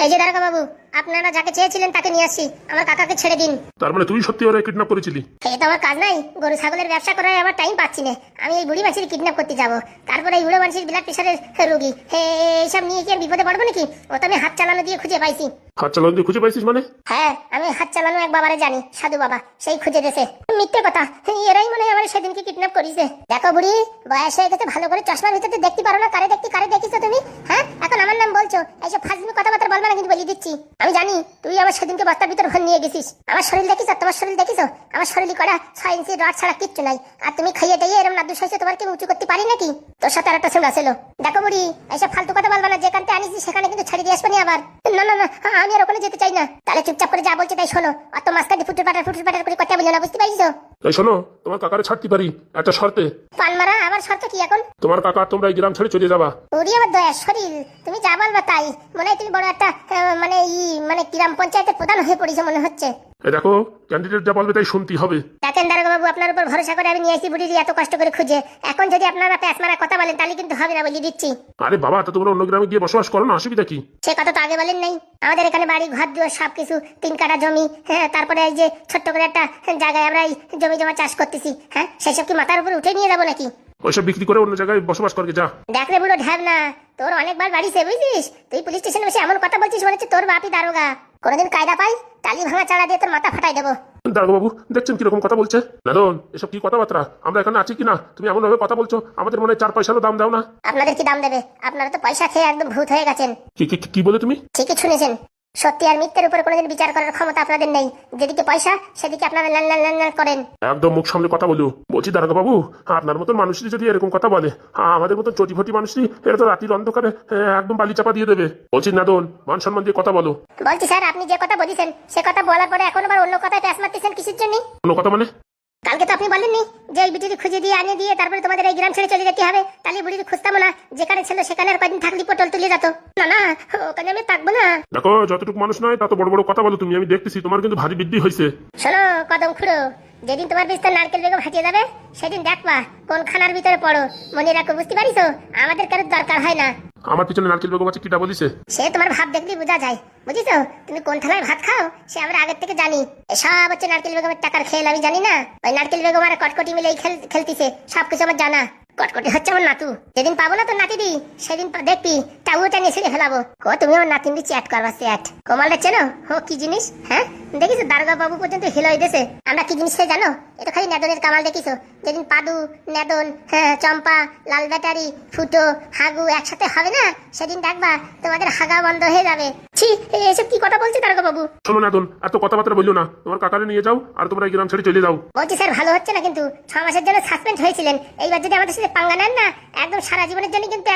এই যে দারোগা বাবু, আপনারা যাকে চেয়েছিলেন তাকে নিয়ে আসছি। আমার কাকাকে ছেড়ে দিন। তার মানে তুই সত্যি ওরা কিডন্যাপ করেছিলি? এই তো আমার কাজ নাই, গরু ছাগলের ব্যবসা করার আমার টাইম পাচ্ছি না। আমি এই বুড়ি মাসির কিডন্যাপ করতে যাব, তারপরে এই বুড়ো মানুষের ব্লাড প্রেশারের রোগী, এইসব নিয়ে কি আমি বিপদে পড়বো নাকি? ও তো আমি হাত চালানো দিয়ে খুঁজে পাইছি। হাত চালানো দিয়ে খুঁজে পাইছিস মানে? হ্যাঁ, আমি হাত চালানো এক বাবারে জানি, সাধু বাবা, সেই খুঁজে দিয়েছে। মিথ্যে কথা, এরাই মনে হয় আমার সেদিনকে কিডন্যাপ করিছে। দেখো বুড়ি, বয়স হয়ে গেছে, ভালো করে চশমার ভিতরে দেখতে পারো না, কারে দেখিছো তুমি? হ্যাঁ, এখন আমার নাম বলছো, এইসব ফাজলামি কথাবার্তা বলবে না কিন্তু বলে দিচ্ছি। আমি জানি তুই আমার সেদিনকে বস্তার ভিতর ভর নিয়ে গেছিস। আমার শরীর দেখিস, তোমার শরীর দেখিস? আমার শরীর করা 6 ইঞ্চি রড ছাড়া কিচ্ছু নাই। আর তুমি খাইয়ে টাইয়ে এরকম নাদুস হয়েছে, তোমার কি উঁচু করতে পারি নাকি? তোর সাথে আর একটা ছেলে ছিল। দেখো বুড়ি, এইসব ফালতু কথা বলবা না, যেখানতে আনিছি সেখানে কিন্তু ছাড়িয়ে দিয়ে আসবে না আবার। না না না, আমি আর ওখানে যেতে চাই না। তাহলে চুপচাপ করে যা বলছি তাই শোনো, অত মাঝখানে ফুটুর পাটার করে কথা বলি না, বুঝতে পারছো? তাই শোনো, তোমার কাকারে ছাড়তে পারি একটা শর্তে। পান মারা, আমার শর্ত কি এখন? তোমার কাকা তোমরা এই গ্রাম ছেড়ে চলে যাবা। ওরে আমার দয়া শরীর, তুমি যা বলবা তাই। মনে হয় তুমি বড় একটা মানে গ্রাম পঞ্চায়েতের প্রধান হয়ে পড়েছো মনে হচ্ছে। এই দেখো, ক্যান্ডিডেট যা বলবে তাই শুনতে হবে। দেখেন দারোগা বাবু, আপনার উপর ভরসা করে আমি নিয়ে আসি বুড়ির এত কষ্ট করে খুঁজে। এখন যদি আপনারা প্যাঁচ মারা কথা বলেন তাহলে কিন্তু হবে না, বলে দিচ্ছি। আরে বাবা, তো তোমরা অন্য গ্রামে গিয়ে বসবাস করো না, অসুবিধা কি? সে কথা তো আগে বলেন নাই। আমাদের এখানে বাড়ি ঘর দুয়ার সবকিছু, 3 কাঠা জমি, হ্যাঁ, তারপরে এই যে ছোট্ট করে একটা জায়গায় আমরা এই জমি জমা চাষ করতেছি। হ্যাঁ, সেসব কি মাথার উপর উঠে নিয়ে যাবো নাকি? ওইসব বিক্রি করে অন্য জায়গায় বসবাস করবে যা। দেখ রে বুড়ো ঢ্যাব না, তোর অনেকবার বাড়িছে বুঝছিস? তুই পুলিশ স্টেশনে বসে এমন কথা বলছিস মনে হচ্ছে তোর বাপই দারোগা। কোনোদিন কায়দা পাই টালি ভাঙা চালা দিয়ে তোর মাথা ফাটাই দেবো। দারোগা বাবু দেখছেন কিরকম কথা বলছে? নাদন, এসব কি কথাবার্তা? আমরা এখানে আছি কিনা তুমি এমন ভাবে কথা বলছো, আমাদের মনে হয় 4 পয়সারও দাম দাও না। আপনাদের কি দাম দেবে? আপনারা তো পয়সা খেয়ে একদম ভূত হয়ে গেছেন। কি বলে তুমি? ঠিকই শুনেছেন, সত্যি আর মিথ্যের উপরে কোনোদিন বিচার করার ক্ষমতা আপনাদের নেই। যেদিকে পয়সা সেদিকে আপনারা ল্যান করেন। একদম মুখ সামনে কথা বলু। বলছি দারোগা বাবু, আপনার মতন মানুষই যদি এরকম কথা বলে, আমাদের মতন চটিফটি মানুষই এরা তো রাতির অন্ধকারে একদম বালি চাপা দিয়ে দেবে। বলছি নাদন, মান সম্মান দিয়ে কথা বলো। বলছি স্যার, আপনি যে কথা বলেছেন সে কথা বলার পরে এখন আবার অন্য কথায় প্যাঁচ মারতেছেন কিসের জন্য? কোনো কথা মানে? কালকে তো আপনি বলেননি যে এই বিটিটি খুঁজে দিয়ে আনিয়ে দিয়ে তারপরে তোমাদের এই গ্রাম ছেড়ে চলে যেতে হবে? তাহলে বুড়িটি খুঁজতাম না, যেখানে ছিল সেখানে আর কদিন থাকলে পটল তুলে যেত। না না, ওখানে আমি থাকবো না। দেখো, যতটুকু মানুষ নয় তত বড় বড় কথা বলো তুমি। আমি দেখতেছি তোমার কিন্তু ভারী বৃদ্ধি হয়েছে। শোনো কদম খুঁড়ো, যেদিন তোমার বিস্তার নারকেল বেগম হাঁটিয়ে যাবে সেদিন দেখবা কোন খানার ভিতরে পড়ো। মনে রাখো, বুঝতে পারিস? আমাদের কারোর দরকার হয় না। আমার পিছনে নারকেল বেগম আছে, কিটা বলিছে? সে তোমার ভাব দেখলেই বোঝা যায়, বুঝিস? তুমি কোন থানায় ভাত খাও সে আমরা আগের থেকে জানি। সব হচ্ছে নারকেল বেগমের টাকার খেল, আমি জানি না? ওই নারকেল বেগম আর কটকটি মিলে খেলতিছে, সবকিছু আমার জানা। কটকটি হচ্ছে আমার নাতু, যেদিন পাবো না তো নাতি দি সেদিন দেখবি টাউটা নিয়ে ছেড়ে ফেলাবো। ও তুমি আমার নাতিন দি চ্যাট করবা, চ্যাট। কোমালটা চেনো? ও কি জিনিস? হ্যাঁ, দেখিস দারোগা বাবু পর্যন্ত হিল হয়ে গেছে। আমরা কি জিনিস জানো? এটা খালি নেদনের কামাল দেখিস। যেদিন পাদু, নেদন, হ্যাঁ, চম্পা, লাল ব্যাটারি, ফুটো, হাগু একসাথে হবে না, সেদিন দেখবা তোমাদের হাগা বন্ধ হয়ে যাবে। ছি, এসব কি কথা বলছি দারোগা বাবু? শোনো নাদন, এত কথাবার্তা বললো না। তোমার কাকারে নিয়ে যাও আর তোমরা এই গ্রাম ছেড়ে চলে যাও। বলছি স্যার, ভালো হচ্ছে না কিন্তু। 6 মাসের জন্য সাসপেন্ড হয়েছিলেন, এইবার যদি আমাদের সাথে পাঙ্গা নেন না, একদম সারা জীবনের জন্য কিন্তু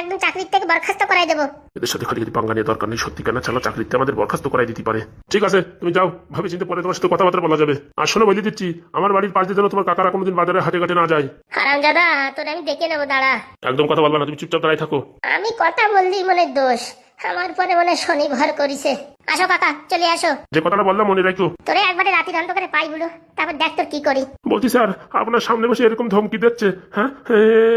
একদম চাকরির থেকে বরখাস্ত করাই দেবো। এদের সাথে খালি পাঙ্গা নিয়ে দরকার নেই। সত্যি কেন চালা চাকরিতে আমাদের বরখাস্ত করাই দিতে পারে। ঠিক আছে, তুমি যাও, ভাবে চিন্তে পরে তোমার সাথে কথাবার্তা বলা যাবে। আর শোনো, বলে দিচ্ছি, আমার বাড়ির পাশ দিয়ে যেন তোমার কাকারা কোনোদিন বাজারে হাটে ঘাটে না যায়। হারামজাদা, তোর আমি দেখে নেবো, দাঁড়া। একদম কথা বলবা না, তুমি চুপচাপ দাঁড়াই থাকো। আমি কথা বললি মনে দোষ, আমার পরে মনে শনি ভর করিছে। আসো কাকা, চলে আসো। যে কথাটা বললাম মনে রাখো। তোরে একবারে রাতির অন্ধকারে পাই বলো, তারপর দেখ তোর কি করি। বলছি স্যার, আপনার সামনে বসে এরকম ধমকি দিচ্ছে, হ্যাঁ?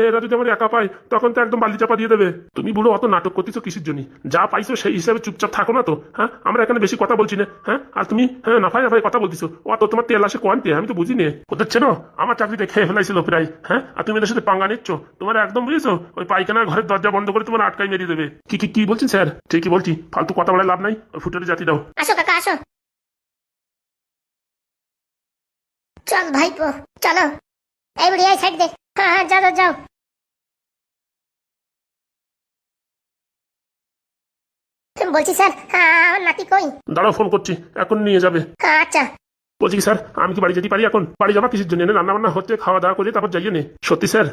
এরা যদি আমার একা পায় তখন তো একদম বালি চাপা দিয়ে দেবে। তুমি বুড়ো অত নাটক করতেছো কিসের জন্য? যা পাইছো সেই হিসাবে চুপচাপ থাকো না তো। হ্যাঁ, আমরা এখানে বেশি কথা বলছি না। হ্যাঁ, আর তুমি নাফায় নাফায় কথা বলতেছো। অত তোমার তেল আসে কোয়ান্টে, আমি তো বুঝি নে। ওদের চেনো? আমার চাকরিতে খেয়ে ফেলাইছিল প্রায়। হ্যাঁ, আর তুমি এদের সাথে পাঙ্গা নিচ্ছ। তোমার একদম বুঝেছো, ওই পায়খানার ঘরের দরজা বন্ধ করে তোমার আটকাই মেরিয়ে দেবে। কি বলছেন স্যার? ঠিকই বলছি, ফালতু কথা বলে লাভ নাই। ওই ফুটের জাতি দাও। আসো কাকা, আসো। চল ভাইপো, চলো। এই বুড়ি, এই সাইড দে। হ্যাঁ হ্যাঁ, যাও যাও। বলছি স্যার, আমার নাতি কই? দাঁড়াও, ফোন করছি, এখন নিয়ে যাবে। আচ্ছা। বলছি কি স্যার, আমি কি বাড়ি যেতে পারি এখন? বাড়ি যাবা কিসের জন্য? রান্না বান্না হচ্ছে, খাওয়া দাওয়া করে তারপর যাইয়ে নে। সত্যি স্যার?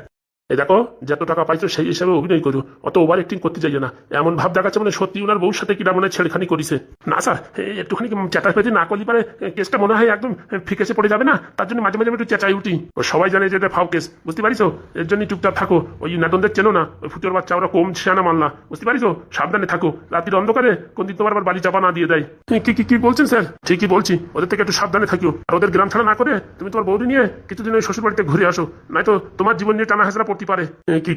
এই দেখো, যত টাকা পাইছো সেই হিসাবে অভিনয় করো, অত ওভার অ্যাক্টিং করতে যাইও না। এমন ভাব দেখাচ্ছে মানে সত্যি ওনার বউর সাথে কিনা মনে ছেড়খানি করেছে। না স্যার, একটুখানি চেঁচাপেচি না করলে পারে কেসটা মনে হয় একদম ফিকেসে পড়ে যাবে না। তার জন্য মাঝে মাঝে একটু চেঁচাই উঠি। ও সবাই জানে যে এটা ফাও কেস, বুঝতে পারিছো? এর জন্য চুপচাপ থাকো। ওই নাটনদের চেনো না, ওই ফুটোর বাচ্চা, ওরা কম ছেনা মানলা, বুঝতে পারিছো? সাবধানে থাকো, রাতের অন্ধকারে কোনদিন তোমার আবার বাড়ি চাপা না দিয়ে দেয়। কি বলছেন স্যার? ঠিকই বলছি, ওদের থেকে একটু সাবধানে থাকিও। আর ওদের গ্রাম ছাড়া না করে তুমি তোমার বৌদি নিয়ে কিছুদিন ওই শ্বশুর বাড়িতে ঘুরে আসো, নয়তো তোমার জীবন নিয়ে টানা হাসরা পড়তে পারে।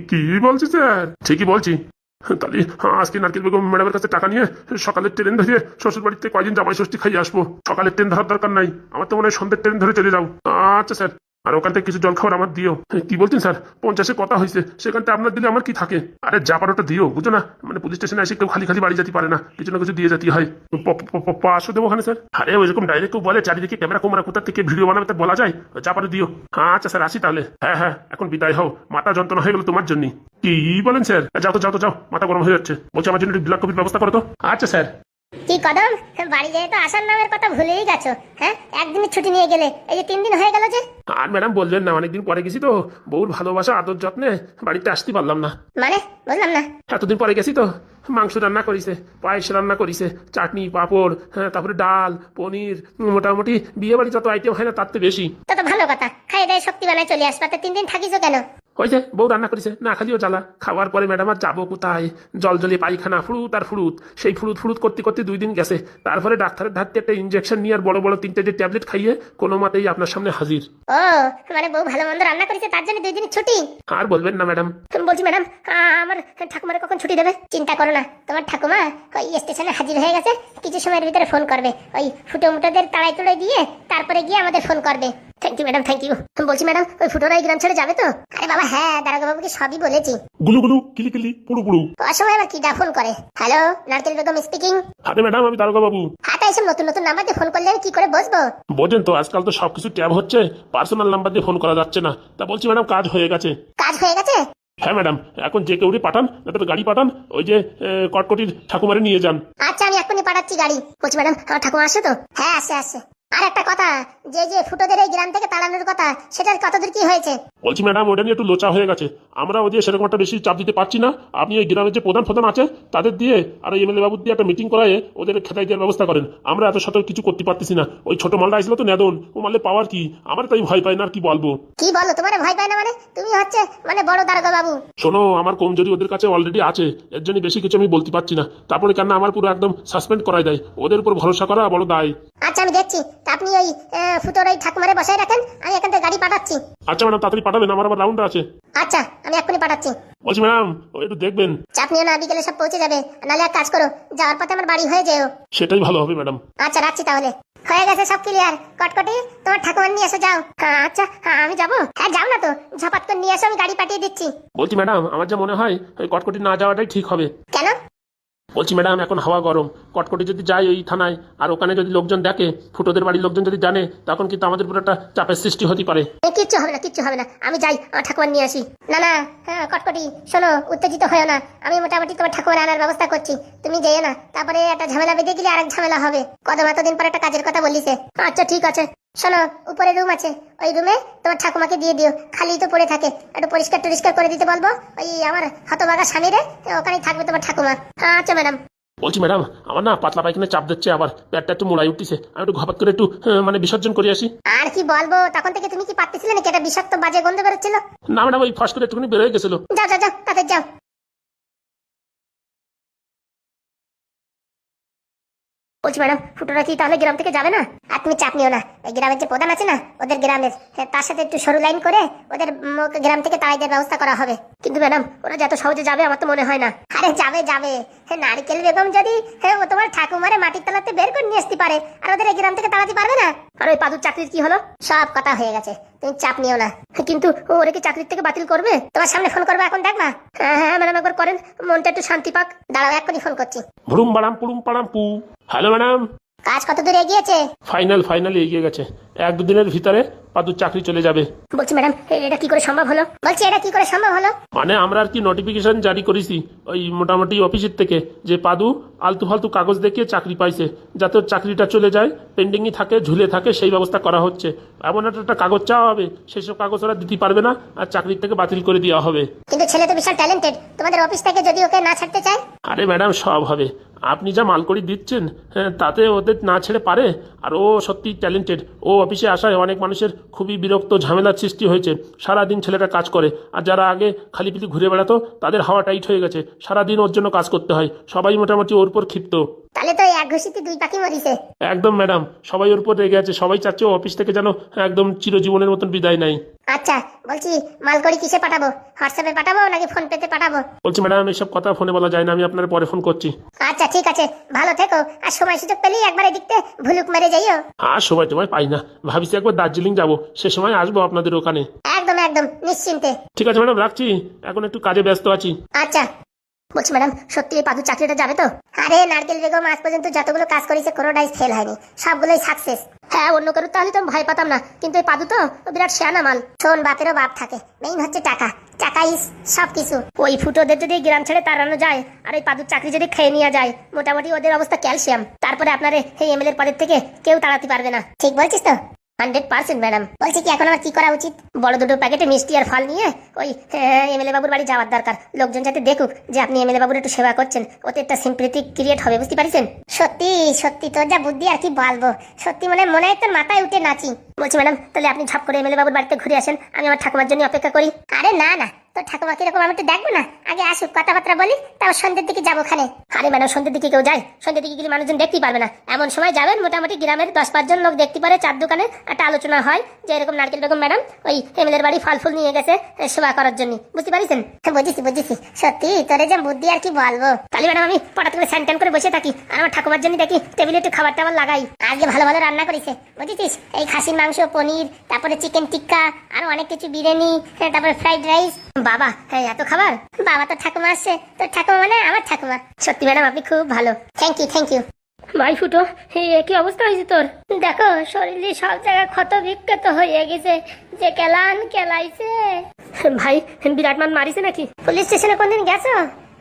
কি বলছি স্যার? ঠিকই বলছি। তাহলে আজকে নারকেল বেগম ম্যাডামের কাছে টাকা নিয়ে সকালের ট্রেন ধরে শ্বশুর বাড়িতে কয়দিন জামাই ষষ্ঠী খাইয়ে আসবো। সকালের ট্রেন ধরার দরকার নাই, আমার তো মনে হয় সন্ধ্যের ট্রেন ধরে চলে যাও। আচ্ছা স্যার, আর ওখান থেকে কিছু জল খাবার আমার দিও। কি বলছেন স্যার? 50-এ কথা হয়েছে, সেখানটা আপনার দিলে আমার কি থাকে? আরে যা পারো ওটা দিও, বুঝো না? মানে পুলিশ স্টেশনে এসে কেউ খালি খালি বাড়ি যেতে পারে না, কিছু না কিছু দিয়ে যেতে হয়। 500 দেবো ওখানে স্যার। আরে ওইরকম ডাইরেক্ট কেউ বলে চারিদিকে ক্যামেরা কোমরা কোথা থেকে ভিডিও বানাবে তা বলা যায়? যা পারো দিও। আচ্ছা স্যার, আসি তাহলে। হ্যাঁ হ্যাঁ, এখন বিদায় হও, মাথা যন্ত্রণা হয়ে গেল তোমার জন্য। কি বলেন স্যার? যাও তো যাও তো যাও, মাথা গরম হয়ে যাচ্ছে। বলছি আমার জন্য ব্ল্যাক কপির ব্যবস্থা করো তো। আচ্ছা স্যার। কি কদম, বাড়ি যেয়ে তো আসার নামের কথা ভুলেই গেছো। হ্যাঁ, একদিনের ছুটি নিয়ে গেলে, এই যে 3 দিন হয়ে গেল যে। আর ম্যাডাম বলবেন না, অনেকদিন পরে গেছি তো, বউর ভালোবাসা আদর যত্নে বাড়িতে আসতে পারলাম না। মানে বুঝলাম না। এতদিন পরে গেছি তো, মাংস রান্না করিছে, পায়েস রান্না করিছে, চাটনি পাঁপড়, হ্যাঁ তারপরে ডাল পনির, মোটামুটি বিয়ে বাড়ি যত আইটেম হয় না তার তো বেশি। তা তো ভালো কথা, খাই দাই শক্তি বানায় চলে আসবা। তা 3 দিন থাকিছো কেন? ওই যে বউ রান্না করেছে, না খালিও জ্বালা। খাওয়ার পরে ম্যাডাম আর যাবো কোথায়? জল জলিয়ে পায়খানা ফুরুত আর ফুরুত, সেই ফুরুত ফুরুত করতে করতে 2 দিন গেছে। তারপরে ডাক্তারের ধারতে একটা ইঞ্জেকশন নিয়ে আর বড় বড় 3টে যে ট্যাবলেট খাইয়ে কোনো মতেই আপনার সামনে হাজির। ও, মানে বউ ভালো মন্দ রান্না করেছে তার জন্য 2 দিন ছুটি? আর বলবেন না ম্যাডাম। বলছি ম্যাডাম, আমার ঠাকুমারে কখন ছুটি দেবে? চিন্তা করো না, তোমার ঠাকুমা ওই স্টেশনে হাজির হয়ে গেছে, কিছু সময়ের ভিতরে ফোন করবে। ওই ফুটো মুটোদের তাড়াই তুড়াই দিয়ে তারপরে গিয়ে আমাদের ফোন করবে। Thank you madam, thank you. বলছি ম্যাডাম, ওই ফুটোরা এই গ্রাম ছেড়ে যাবে তো? আরে বাবা হ্যাঁ, দারোগা বাবুকে সবই বলেছি। গুলু গুলু কিলি কিলি পুরু পুরু। অসময় আবার কি ডা ফোন করে? হ্যালো, নারকেল বেগম স্পিকিং। আরে ম্যাডাম, আমি দারোগা বাবু। হাতে এসে নতুন নতুন নাম্বার দিয়ে ফোন করলে আমি কি করে বসবো? বোঝেন তো, আজকাল তো সবকিছু ট্যাব হচ্ছে, পার্সোনাল নাম্বার দিয়ে ফোন করা যাচ্ছে না। তা বলছি ম্যাডাম, কাজ হয়ে গেছে। কাজ হয়ে গেছে? হ্যাঁ ম্যাডাম, এখন যে কেউরি পাঠান, তারপরে গাড়ি পাঠান, ওই যে কটকটির ঠাকুমারে নিয়ে যান। আচ্ছা, আমি এখনই পাঠাচ্ছি গাড়ি। বলছি ম্যাডাম, আমার ঠাকুমা আসছে তো? হ্যাঁ আসছে আসছে। আর একটা কথা, যে ফুটোদের এই গ্রাম থেকে তাড়ানোর কথা, সেটার কতদূর কি হয়েছে? বলছি ম্যাডাম, ওটা নিয়ে একটু লোচা হয়ে গেছে। আমরা ওদের সেরকম একটা বেশি চাপ দিতে পারছি না। আপনি ওই গ্রামের যে প্রধান প্রধান আছে তাদের দিয়ে আর এমএলএ বাবুর দিয়ে একটা মিটিং করায় ওদের খেতাই দেওয়ার ব্যবস্থা করেন। আমরা এত শত কিছু করতে পারতেছি না। ওই ছোট মালটা আসলো তো নেদন, ও মারলে পাওয়ার কি? আমার তাই ভয় পাই না, আর কি বলবো। কি বলো, তোমার ভয় পায় না মানে? তুমি হচ্ছে মানে বড় দারোগা বাবু। শোনো, আমার কমজোরি ওদের কাছে অলরেডি আছে, এর জন্য বেশি কিছু আমি বলতে পারছি না। তারপরে কেন আমার পুরো একদম সাসপেন্ড করাই দেয়। ওদের উপর ভরসা করা বড় দায়। আচ্ছা আমি দেখছি। তা আপনি ওই ফুটোর ওই ঠাকুমারে বসায় রাখেন, আমি এখান থেকে গাড়ি পাঠাচ্ছি। আচ্ছা ম্যাডাম, তাড়াতাড়ি পাঠাবেন, আমার আবার রাউন্ড আছে। আচ্ছা, আমি এক্ষুনি পাঠাচ্ছি। বলছি ম্যাডাম, একটু দেখবেন। চাপ নিও না, বিকেলে সব পৌঁছে যাবে। নাহলে এক কাজ করো, যাওয়ার পথে আমার বাড়ি হয়ে যেও। সেটাই ভালো হবে ম্যাডাম। আচ্ছা রাখছি তাহলে। হয়ে গেছে সব ক্লিয়ার। কটকটি, তোমার ঠাকুমার নিয়ে এসে যাও। আচ্ছা আমি যাবো? হ্যাঁ যাও না তো, ঝপাত করে নিয়ে এসো, আমি গাড়ি পাঠিয়ে দিচ্ছি। বলছি ম্যাডাম, আমার যা মনে হয় ওই কটকটি না যাওয়াটাই ঠিক হবে। কেন? বলছি ম্যাডাম, এখন হাওয়া গরম, কটকটি যদি যায় ওই থানায়, আর ওখানে যদি লোকজন দেখে, ফুটোদের বাড়ির লোকজন যদি জানে, তখন কিন্তু আমাদের পুরো একটা চাপের সৃষ্টি হতে পারে। কিচ্ছু হবে না, কিচ্ছু হবে না। আমি যাই, আমার ঠাকুমার নিয়ে আসি। না না, হ্যাঁ কটকটি শোনো, উত্তেজিত হয়েও না। আমি মোটামুটি তোমার ঠাকুমার আনার ব্যবস্থা করছি, তুমি যেও না। তারপরে একটা ঝামেলা বেঁধে গেলে আরেক ঝামেলা হবে। কদম এতদিন পর একটা কাজের কথা বলিছে। আচ্ছা ঠিক আছে। শোনো, উপরে রুম আছে, ওই রুমে তোমার ঠাকুমাকে দিয়ে দিও। খালি তো পড়ে থাকে, একটু পরিষ্কার টরিষ্কার করে দিতে বলবো। ওই আমার হতভাগা স্বামীরে, ওখানেই থাকবে তোমার ঠাকুমা। আচ্ছা ম্যাডাম। বলছি ম্যাডাম, আমার না পাতলা পায়খানা চাপ দিচ্ছে, আবার পেটটা একটু মোড়াই উঠতেছে। আমি একটু ঘপাত করে একটু মানে বিসর্জন করে আসি। আর কি বলবো, তখন থেকে তুমি কি পারতেছিলে নাকি? এটা বিষাক্ত বাজে গন্ধ বেরোচ্ছিল। না ম্যাডাম, ওই ফাঁস করে একটুখানি বেরোয় গেছিল। যাও যাও যাও, তাদের যাও। বলছি ম্যাডাম, ফুটোরা কি তাহলে গ্রাম থেকে যাবে না? আর তুমি চাপ নিও না, এই গ্রামের যে প্রধান আছে না, ওদের গ্রামের, তার সাথে একটু সরু লাইন করে ওদের গ্রাম থেকে তাড়াই দেওয়ার ব্যবস্থা করা হবে। কিন্তু ম্যাডাম, ওরা যত সহজে যাবে আমার তো মনে হয় না। আরে যাবে যাবে। নারকেল বেগম যদি ও তোমার ঠাকুমারে মাটির তলাতে বের করে নিয়ে আসতে পারে, আর ওদের এই গ্রাম থেকে তাড়াতে পারবে না? আর ওই পাদুর চাকরির কি হলো? সব কথা হয়ে গেছে, তুমি চাপ নিও না। কিন্তু ওরে কি চাকরির থেকে বাতিল করবে? তোমার সামনে ফোন করবো, এখন দেখবা। হ্যাঁ হ্যাঁ ম্যাডাম, একবার করেন, মনটা একটু শান্তি পাক। দাঁড়াও, এক্ষুনি ফোন করছি। ভুরুম বাড়াম পুরুম পাড়াম পু। Hello madam. কাজ কত দূর এগিয়েছে? ফাইনালি এগিয়ে গেছে। 1-2 দিনের ভিতরে পাদুর চাকরি চলে যাবে। বলছি ম্যাডাম, এটা কি করে সম্ভব হলো? বলছি এটা কি করে সম্ভব হলো? মানে আমরা আর কি নোটিফিকেশন জারি করেছি ওই মোটামুটি অফিসের থেকে, যে পাদু আলতু ফালতু কাগজ দেখিয়ে চাকরি পাইছে, যাতে ওর চাকরিটা চলে যায়, পেন্ডিংই থাকে, ঝুলে থাকে, সেই ব্যবস্থা করা হচ্ছে। এমন একটা কাগজ চাওয়া হবে, সেসব কাগজ ওরা দিতে পারবে না, আর চাকরির থেকে বাতিল করে দেওয়া হবে। কিন্তু ছেলে তো বিশাল ট্যালেন্টেড, তোমাদের অফিস থেকে যদি ওকে না ছাড়তে চায়? আরে ম্যাডাম, সব হবে। আপনি যা মালকড়ি দিচ্ছেন, হ্যাঁ, তাতে ওদের না ছেড়ে পারে। আর ও সত্যি ট্যালেন্টেড। ও অফিসে আসায় অনেক মানুষের খুবই বিরক্ত, ঝামেলার সৃষ্টি হয়েছে। সারাদিন ছেলেটা কাজ করে, আর যারা আগে খালি পিলি ঘুরে বেড়াতো তাদের হাওয়া টাইট হয়ে গেছে। সারাদিন ওর জন্য কাজ করতে হয়, সবাই মোটামুটি ওর উপর ক্ষিপ্ত। তাহলে তো এক ঘুষিতে দুই পাখি মরিছে। একদম ম্যাডাম, সবাই ওর উপর রেগে আছে, সবাই চাচ্ছে ও অফিস থেকে যেন একদম চিরজীবনের মতন বিদায় নেয়। আচ্ছা বলছি মালকড়ি কিসে পাঠাবো, হোয়াটসঅ্যাপে পাঠাবো নাকি ফোন পেতে পাঠাবো? বলছি ম্যাডাম এসব কথা ফোনে বলা যায় না, আমি আপনার পরে ফোন করছি। আচ্ছা ঠিক আছে, ভালো থেকো, আর সময় সুযোগ পেলেই একবার এদিকতে ভুলুক মেরে যাইও। আর সময় টময় পাই না, ভাবিছি একবার দার্জিলিং যাবো, সে সময় আসবো আপনাদের ওখানে। একদম একদম নিশ্চিন্তে। ঠিক আছে ম্যাডাম, রাখছি, এখন একটু কাজে ব্যস্ত আছি। আচ্ছা বলছি ম্যাডাম, সত্যি এই পাদু চাকরিটা যাবে তো? আরে নারকেল বেগম আজ পর্যন্ত যতগুলো কাজ করেছে কোনোটাই ফেল হয়নি, সবগুলোই সাকসেস। হ্যাঁ অন্য কারোর তাহলে তো আমি ভয় পাতাম না, কিন্তু এই পাদু তো বিরাট শেয়ানা মাল। শোন, বাপেরও বাপ থাকে, মেইন হচ্ছে টাকা, টাকা ইস সবকিছু। ওই ফুটোদের যদি গ্রাম ছেড়ে তাড়ানো যায় আর এই পাদুর চাকরি যদি খেয়ে নেওয়া যায়, মোটামুটি ওদের অবস্থা ক্যালসিয়াম। তারপরে আপনার এই এমএলএর পদের থেকে কেউ তাড়াতে পারবে না। ঠিক বলছিস তো? 100% ম্যাডাম। বলছি কি এখন আমার কি করা উচিত? বড় দুটো প্যাকেটে মিষ্টি আর ফল নিয়ে ওই এমএলএ বাবুর বাড়ি যাওয়ার দরকার, লোকজন যাতে দেখুক যে আপনি এমএলএ বাবুর একটু সেবা করছেন, ওতে একটা সিম্পথি ক্রিয়েট হবে, বুঝতে পারছেন? সত্যি সত্যি তোর যা বুদ্ধি আর কি বলবো, সত্যি মনে হয় তোর মাথায় উঠে নাচি। বলছি ম্যাডাম তাহলে আপনি ঝপ করে এমএলএ বাবুর বাড়িতে ঘুরে আসেন, আমি আমার ঠাকুমার জন্য অপেক্ষা করি। আরে না না, তোর ঠাকুমা কিরকম আমি একটু দেখবো না, আগে আসুক, কথাবার্তা বলি, তাও সন্ধ্যের দিকে যাবো ওখানে। আরে ম্যাডাম সন্ধ্যের দিকে কেউ যায়? সন্ধ্যের দিকে গেলে মানুষজন দেখতেই পারবে না, এমন সময় যাবেন মোটামুটি গ্রামের 10-5 জন লোক দেখতে পারে, চার দোকানে একটা আলোচনা হয় যে এরকম নারকেল বেগম ম্যাডাম ওই এমএলএর বাড়ি ফল ফুল নিয়ে গেছে সেবা করার জন্য, বুঝতে পারছেন? বুঝেছি বুঝেছি, সত্যি তোরে যে বুদ্ধি আর কি বলবো। তাহলে ম্যাডাম আমি পটাত করে স্যান করে বসে থাকি আর আমার ঠাকুমার জন্য দেখি টেবিলে একটু খাবার টাবার লাগাই। আজকে ভালো ভালো রান্না করেছে বুঝেছিস, এই খাসির মাংস, পনির, তারপরে চিকেন টিক্কা, আর অনেক কিছু, বিরিয়ানি, তারপরে ফ্রাইড রাইস। বাবা হ্যাঁ এত খাবার! বাবা তোর ঠাকুমা আসছে, তোর ঠাকুমা মানে আমার ঠাকুমা। সত্যি ম্যাডাম আপনি খুব ভালো, থ্যাংক ইউ থ্যাংক ইউ। ভাই ফুটো কি অবস্থা হয়েছে তোর? দেখো শরীরে সব জায়গায় ক্ষত বিক্ষত হয়ে গেছে, যে কেলান কেলাইছে। ভাই বিরাট মান মারিছে নাকি? পুলিশ স্টেশনে কোনদিন গেছো?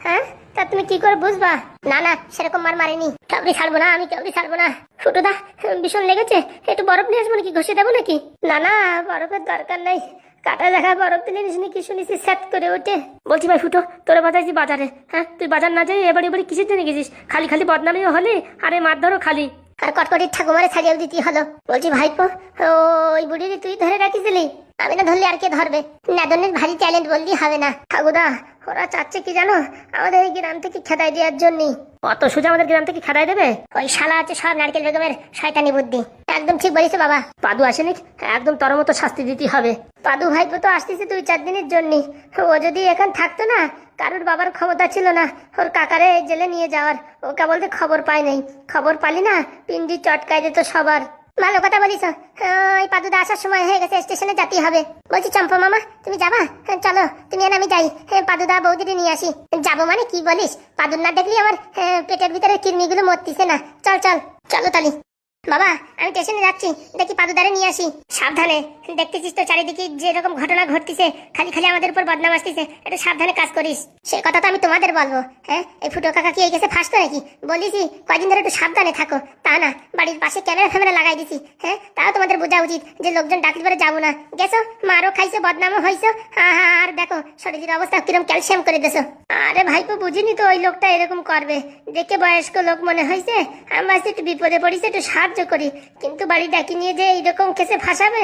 হ্যাঁ তা তুমি কি করে বুঝবা? না না সেরকম মার মারিনি, কাউরি ছাড়বো না, আমি কাউরি ছাড়বো না। ফুটোদা ভীষণ লেগেছে, একটু বরফ নিয়ে আসবো নাকি, ঘষে দেবো নাকি? না না বরফের দরকার নেই, কাটা দেখা বরফ দিলে নাকি শুনেছি স্যাত করে ওঠে। বলছি ভাই ফুটো তোরা বাজাইছি বাজারে, হ্যাঁ তুই বাজার না যাই এবারে এবারে কিসের জন্য গেছিস? খালি খালি বদনামিও হলে, আরে মারধরও খালি, আর কটকটির ঠাকুমারে ছাড়িয়েও দিতে হলো। বলছি ভাইপো ওই বুড়িরে তুই ধরে রাখিছিলি? আমি না ধরলে আর কে ধরবে? নাদনের ভারী ট্যালেন্ট বললি হবে না। ঠাকুদা ওরা চাচ্ছে কি জানো, আমাদের এই গ্রাম থেকে খেদাই দেওয়ার জন্য। অত সোজা আমাদের গ্রাম থেকে খেদাই দেবে? ওই শালা আছে সব নারকেল বেগমের শয়তানি বুদ্ধি। একদম ঠিক বলেছে বাবা। পাদু আসেনি, একদম তোর মতো শাস্তি দিতে হবে। পাদু ভাইপো তো আসতেছে 2-4 দিনের জন্য, ও যদি এখন থাকতো না, কারোর বাবার ক্ষমতা ছিল না ওর কাকারে জেলে নিয়ে যাওয়ার, ওকে বলতে খবর পাই নাই, খবর পালি না পিন্ডি চটকাই দিত সবার। ভালো কথা বলিস, ওই পাদুদা আসার সময় হয়ে গেছে, স্টেশনে যেতে হবে। বলছি চম্পা মামা তুমি যাবা? চলো তুমি আর আমি যাই, পাদুদা বৌদিকে নিয়ে আসি। যাবো মানে কি বলিস, পাদুর না দেখলি আমার পেটের ভিতরে কিডনিগুলো মরতিছে না। চল চল চলো তালি। বাবা আমি স্টেশনে যাচ্ছি, দেখি পাদুদারে নিয়ে আসি। সাবধানে, দেখতেছিস তো চারিদিকে যেরকম ঘটনা ঘটতিছে, খালি খালি আমাদের উপর বদনাম আসতেছে, একটু সাবধানে কাজ করিস। সে কথা তো আমি তোমাদের বলবো। হ্যাঁ এই ফুটো কাকা কি এই গেছে ফাঁসতো নাকি? বলিসি কয়দিন ধরে একটু সাবধানে থাকো, তা না বাড়ির পাশে ক্যামেরা ফ্যামেরা লাগাই দিছি। হ্যাঁ তাও তোমাদের বোঝা উচিত যে লোকজন ডাকলে পরে যাবো না। গেছো মারও খাইছো, বদনামও হয়েছো, আর দেখো শরীরের অবস্থা কিরম ক্যালসিয়াম করে দেছো। আরে ভাইপো বুঝিনি তো ওই লোকটা এরকম করবে, দেখে বয়স্ক লোক মনে হয়েছে, আমার একটু বিপদে পড়েছে, একটু সাহায্য করি, কিন্তু বাড়ি ডাকি নিয়ে যে এইরকম কেসে ফাঁসাবে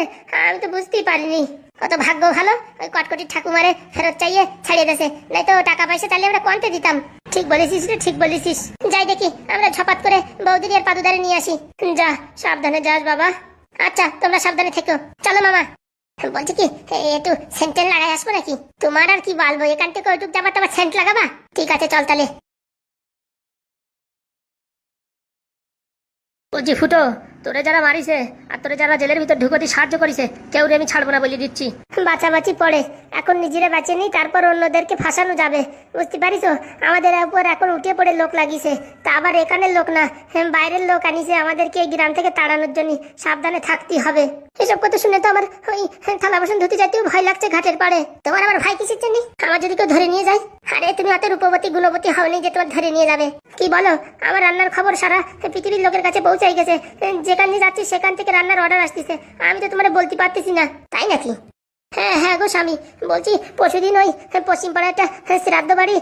আমি তো বুঝতেই পারিনি। কত ভাগ্য ভালো ওই কটকটির ঠাকুমারে ফেরত চাইয়ে ছাড়িয়ে দেছে, নাই তো টাকা পয়সা তাহলে আমরা কোয়ান্টে দিতাম। ঠিক বলেছিস রে, ঠিক বলেছিস। যাই দেখি আমরা ঝপাত করে বৌদির আর পাদুদারে নিয়ে আসি। যা সাবধানে যাস বাবা। আচ্ছা তোমরা সাবধানে থেকো, চলো মামা। বলছি কি একটু সেন্ট লাগাই আসবো নাকি? তোমার আর কি বলবো, এখান থেকে ওইটুক যাবার তোমার সেন্ট লাগাবা? ঠিক আছে চল তাহলে। বলছি ফুটো তোরে যারা মারিছে আর তোরে যারা জেলের ভিতর ঢুকতে সাহায্য করিছে, কেউ আমি ছাড়বো না বলে দিচ্ছি। বাঁচাবাচি পড়ে, এখন নিজেরা বাঁচে নি, তারপর অন্যদেরকে ফাঁসানো যাবে, বুঝতে পারিস? আমাদের উপর এখন উঠে পড়ে লোক লাগিছে, তা আবার এখানের লোক না, বাইরের লোক আনিছে আমাদেরকে এই গ্রাম থেকে তাড়ানোর জন্য। সাবধানে থাকতে হবে। এসব কথা শুনে তো আমার ওই থালা বাসন ধুতে যাইতেও ভয় লাগছে ঘাটের পাড়ে। তোমার আমার ভাই কিসের জন্য? আমার যদি কেউ ধরে নিয়ে যায়? আরে তুমি অত রূপবতী গুণবতী হওনি যে তোমার ধরে নিয়ে যাবে। কি বলো, আমার রান্নার খবর সারা পৃথিবীর লোকের কাছে পৌঁছাই গেছে, যেখানে যাচ্ছি সেখান থেকে রান্নার অর্ডার আসতেছে, আমি তো তোমার বলতে পারতেছি না। তাই নাকি? হ্যাঁ হ্যাঁ গো স্বামী, বলছি পরশুদিন ওই পশ্চিম পাড়া একটা শ্রাদ্ধ বাড়ি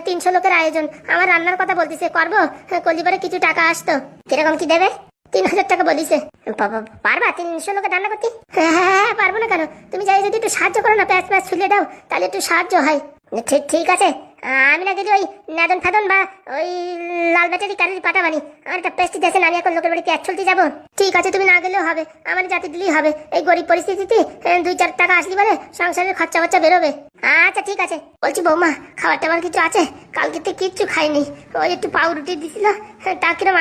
300 লোকের আয়োজন, আমার রান্নার কথা বলতেছে, করবো কলিবারে কিছু টাকা আসতো। কিরকম কি দেবে? 3000 টাকা বলিছে। পারবা 300 লোকের রান্না করতে? হ্যাঁ হ্যাঁ পারবো না কেন, তুমি যাই যদি একটু সাহায্য করো না, প্যাঁচ প্যাঁচ ছুলে দাও, তাহলে একটু সাহায্য হয়। ঠিক ঠিক আছে আমি না যদি ওই নাদন ফাদন বা ওই লাল ব্যাটারি কারেন্ট পাঠাবানি, আমার একটা পেস্টি দেশে আমি এখন লোকের বাড়িতে এক চলতে যাবো। ঠিক আছে, তুমি না গেলেও হবে, আমার জাতি দিলেই হবে। এই গরিব পরিস্থিতিতে 2-4 টাকা আসলি বলে সংসারের খরচা বচ্চা বেরোবে। আচ্ছা ঠিক আছে। বলছি বৌমা, খাবার টাবার কিছু আছে? কালকে তো কিচ্ছু খাইনি, ওই একটু পাউরুটি দিছিল, তা কিরম